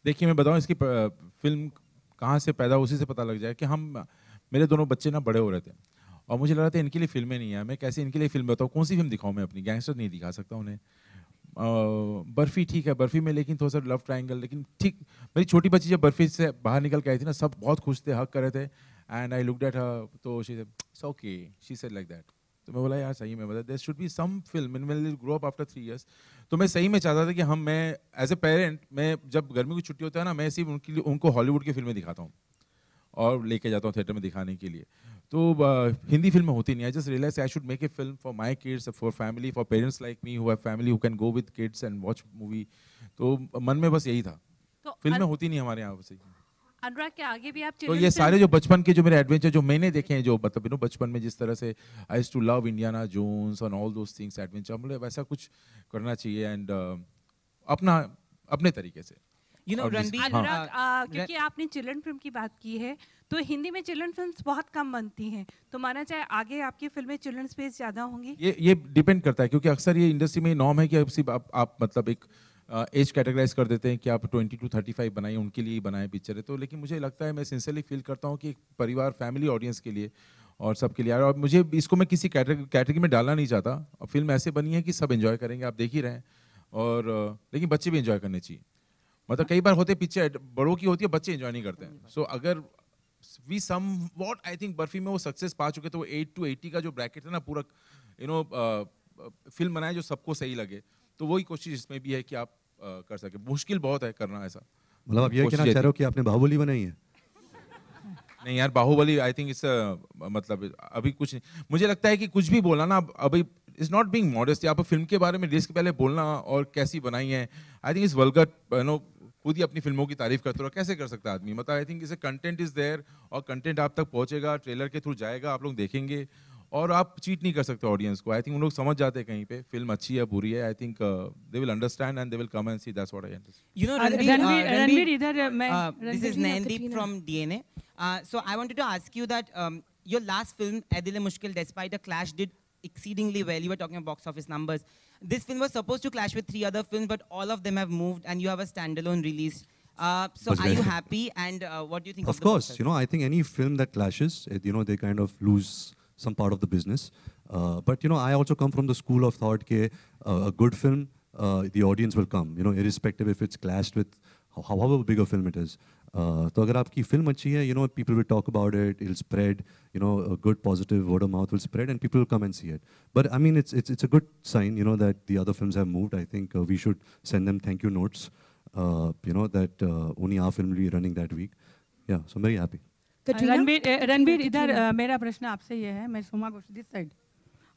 देखिए मैं बताऊं, इसकी फिल्म कहाँ से पैदा, उसी से पता लग जाए कि हम, मेरे दोनों बच्चे ना बड़े हो रहे थे और मुझे लग रहा था इनके लिए फिल्में नहीं है, मैं कैसे इनके लिए फिल्म बताऊँ, कौन सी फिल्म दिखाऊँ मैं अपनी, गैंगस्टर नहीं दिखा सकता उन्हें। बर्फी ठीक है, बर्फी में लेकिन थोड़ा सा लव ट्रायंगल, लेकिन ठीक, मेरी छोटी बच्ची जब बर्फी से बाहर निकल के आई थी ना, सब बहुत खुश थे, हक कर रहे थे, and I looked at her, तो she said it's okay, she said like that. तो मैं बोला यार सही में, मतलब there should be some film in will grow up after 3 years। तो मैं सही में चाहता था कि मैं एज ए पेरेंट, मैं जब गर्मी की छुट्टी होता है ना, मैं सिर्फ उनके लिए, उनको हॉलीवुड की फिल्में दिखाता हूँ और लेके जाता हूँ थिएटर में दिखाने के लिए। तो हिंदी फिल्में होती नहीं, I just realise I should make a film for my kids, for family, for parents like me who have family who can go with kids and watch movie. तो मन में बस यही था, तो फिल्में होती नहीं हमारे यहाँ से। अनुराग के आगे भी आप तो ये सारे जो बचपन के जो मेरे एडवेंचर जो मैंने देखे हैं, जो मतलब बचपन में जिस तरह से I used to love Indiana Jones और ऑल दोस थिंग्स एडवेंचर, मुझे वैसा कुछ करना चाहिए एंड अपना अपने तरीके से। रणबीर, क्योंकि आपने चिल्ड्रन फिल्म की बात की है, तो हिंदी में चिल्ड्रन फिल्म्स बहुत कम बनती हैं, तो माना चाहे आगे आपकी फिल्में चिल्ड्रन स्पेस ज्यादा होंगी? ये डिपेंड करता है, क्योंकि अक्सर ये इंडस्ट्री में नॉर्म है कि सिर्फ आप मतलब एक एज कैटेगराइज कर देते हैं कि आप 20 to 35 बनाइए, उनके लिए ही बनाए पिक्चर है। तो लेकिन मुझे लगता है, मैं सिंसियरली फील करता हूँ कि एक परिवार, फैमिली ऑडियंस के लिए और सबके लिए, और मुझे इसको मैं किसी कैटेगरी में डालना नहीं चाहता। और फिल्म ऐसे बनी है कि सब एंजॉय करेंगे, आप देख ही रहे हैं, और लेकिन बच्चे भी एंजॉय करने चाहिए। मतलब कई बार होते पिक्चर बड़ों की होती है, बच्चे एंजॉय नहीं करते हैं। सो अगर we somewhat, I think Barfi में वो सक्सेस पा चुके थे, वो 8 to 80 का जो ब्रैकेट है ना पूरा, फिल्म बनाए जो सबको सही लगे, तो वही कोशिश इसमें भी है कि आप कर सके। मुश्किल बहुत है करना ऐसा। मतलब आप ये कहना चाह रहे हो कि आपने बाहुबली बनाई है? नहीं यार, बाहुबली आई थिंक इस मतलब अभी कुछ नहीं, मुझे लगता है कि कुछ भी बोलना ना अभी इज नॉट बीइंग मॉडेस्ट। आप फिल्म के बारे में रिलीज के पहले बोलना और कैसी बनाई है, आई थिंक इस वल्गर, खुद ही अपनी फिल्मों की तारीफ करते रहो, कैसे कर सकता है आदमी। मतलब आई थिंक इसे कंटेंट इज देयर, और कंटेंट आप तक पहुंचेगा, ट्रेलर के थ्रू जाएगा, आप लोग देखेंगे, और आप चीट नहीं कर सकते ऑडियंस को। आई थिंक उन लोग समझ जाते हैं कहीं पे फिल्म अच्छी है बुरी है। I think they will understand and they will come and see, that's what I understand. Ranbir इधर मैं, this is Nandeep from DNA. So I wanted to ask you that your last film, Ae Dil Hai Mushkil, despite a clash, did exceedingly well. You were talking about box office numbers. This film was supposed to clash with 3 other films, but all of them have moved, and you have a standalone release. So are you happy? And what do you think of the course, I think any film that clashes, they kind of lose some part of the business. But I also come from the school of thought that a good film, the audience will come, irrespective if it's clashed with however big a film it is. तो अगर आपकी film अच्छी है, people will talk about it, it'll spread, a good positive word of mouth will spread and people will come and see it. But I mean, it's a good sign, that the other films have moved. I think we should send them thank you notes, that only our film will be running that week. Yeah, so I'm very happy. Ranbir इधर मेरा प्रश्न आपसे ये है, मैं सुमा Ghosh this side,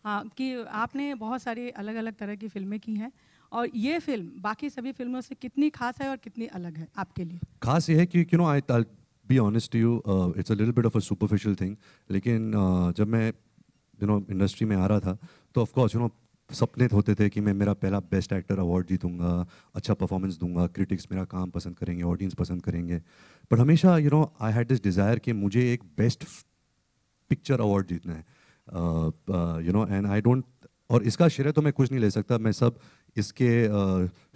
हाँ, कि आपने बहुत सारी अलग अलग तरह की फिल्में की हैं, और ये फिल्म बाकी सभी फिल्मों से कितनी खास है और कितनी अलग है आपके लिए? खास ये है कि I'll be honest to you, it's a little bit of a superficial thing, लेकिन जब मैं इंडस्ट्री में आ रहा था तो ऑफ कोर्स सपने होते थे कि मैं मेरा पहला बेस्ट एक्टर अवार्ड जीतूंगा, अच्छा परफॉर्मेंस दूंगा, क्रिटिक्स मेरा काम पसंद करेंगे, ऑडियंस पसंद करेंगे। बट हमेशा आई हैड दिस डिज़ायर कि मुझे एक बेस्ट पिक्चर अवार्ड जीतना है, एंड आई डोंट, और इसका श्रेय तो मैं कुछ नहीं ले सकता, मैं सब इसके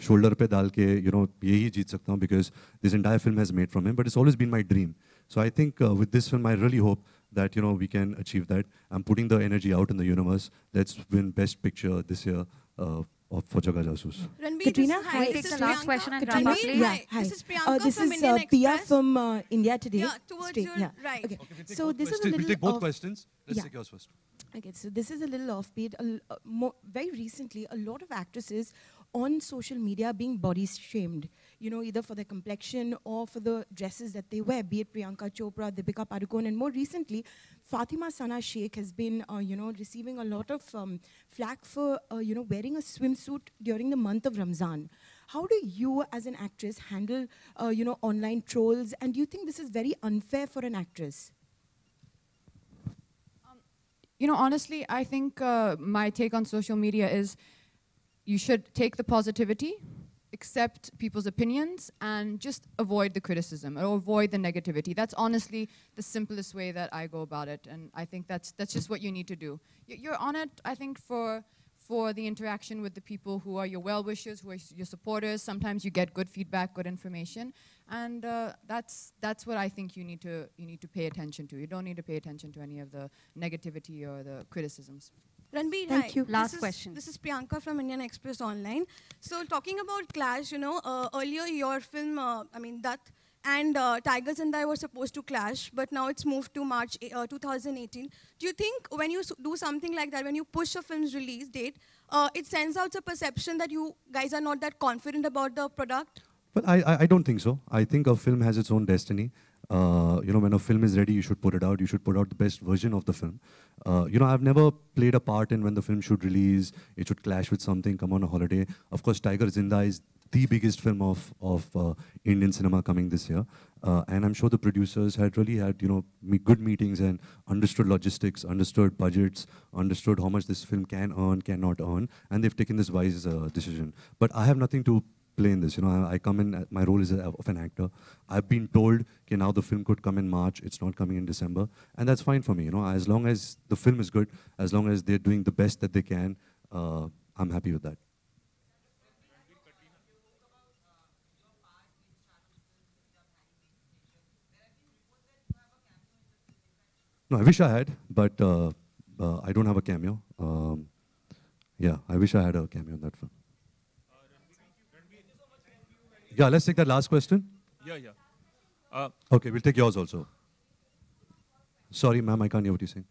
शोल्डर पे डाल के यही जीत सकता हूँ, because this entire film has made from him, but it's always been my dream. So I think with this film, I really hope that we can achieve that. I'm putting the energy out in the universe. Let's win Best Picture this year for Jaga Jasoos. Katrina, hi. Take the last question and wrap up, please. Yeah, hi. This is Priyanka this from is Indian Pia Express. from India Today. Yeah, towards your right. Okay. Okay, So this is a little. We'll take both questions. Let's take yours first. Okay, so this is a little offbeat. Very recently, a lot of actresses on social media are being body shamed, either for their complexion or for the dresses that they wear, be it Priyanka Chopra, Deepika Padukone, and more recently, Fatima Sana Sheikh has been, receiving a lot of flack for, wearing a swimsuit during the month of Ramzan. How do you, as an actress, handle, online trolls, and do you think this is very unfair for an actress? Honestly, I think my take on social media is you should take the positivity, accept people's opinions, and just avoid the criticism or avoid the negativity. That's honestly the simplest way that I go about it, and I think that's just what you need to do. You're on it, I think, for for the interaction with the people who are your well-wishers, who are your supporters. Sometimes you get good feedback, good information, and that's what I think you need to pay attention to. You don't need to pay attention to any of the negativity or the criticisms. Ranbir, Thank you. Last question. This is Priyanka from Indian Express Online. So talking about Clash, earlier your film, Dutt and Tiger Zinda were supposed to clash, but now it's moved to March 2018. Do you think when you do something like that, when you push a film's release date, it sends out a perception that you guys are not that confident about the product? Well, I don't think so. I think a film has its own destiny. When a film is ready, you should put it out. You should put out the best version of the film. I've never played a part in when the film should release, it should clash with something, come on a holiday. Of course, Tiger Zinda is the biggest film of Indian cinema coming this year. And I'm sure the producers had really had, good meetings and understood logistics, understood budgets, understood how much this film can earn, cannot earn, and they've taken this wise decision. But I have nothing to play in this. I come in, my role is of an actor. I've been told, okay, now the film could come in March, it's not coming in December, and that's fine for me. As long as the film is good, as long as they're doing the best that they can, I'm happy with that. No, I wish I had, but I don't have a cameo. Yeah, I wish I had a cameo in that film. Yeah, let's take that last question. Yeah. Okay, we'll take yours also. Sorry, ma'am, I can't hear what you're saying.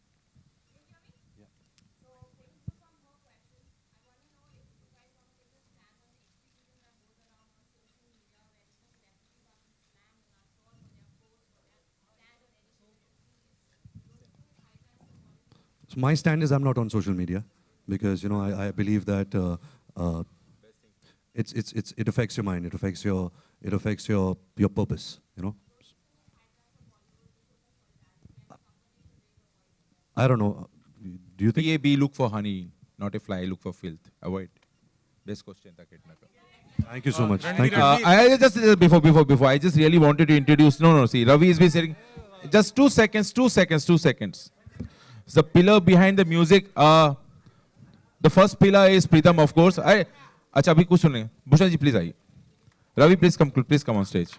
So my stand is I'm not on social media because I believe that it affects your mind, it affects your purpose. I don't know. Do you think? B look for honey, not a fly. Look for filth. Avoid. Best question. Thank you so much. Thank you. I just before. I just really wanted to introduce. No. See, Ravi is been saying. Just 2 seconds. 2 seconds. 2 seconds. The pillar behind the music. The first pillar is Pritam, of course. अच्छा अभी कुछ सुनेंगे. Bhushan ji, please आइए. Ravi, please come on stage.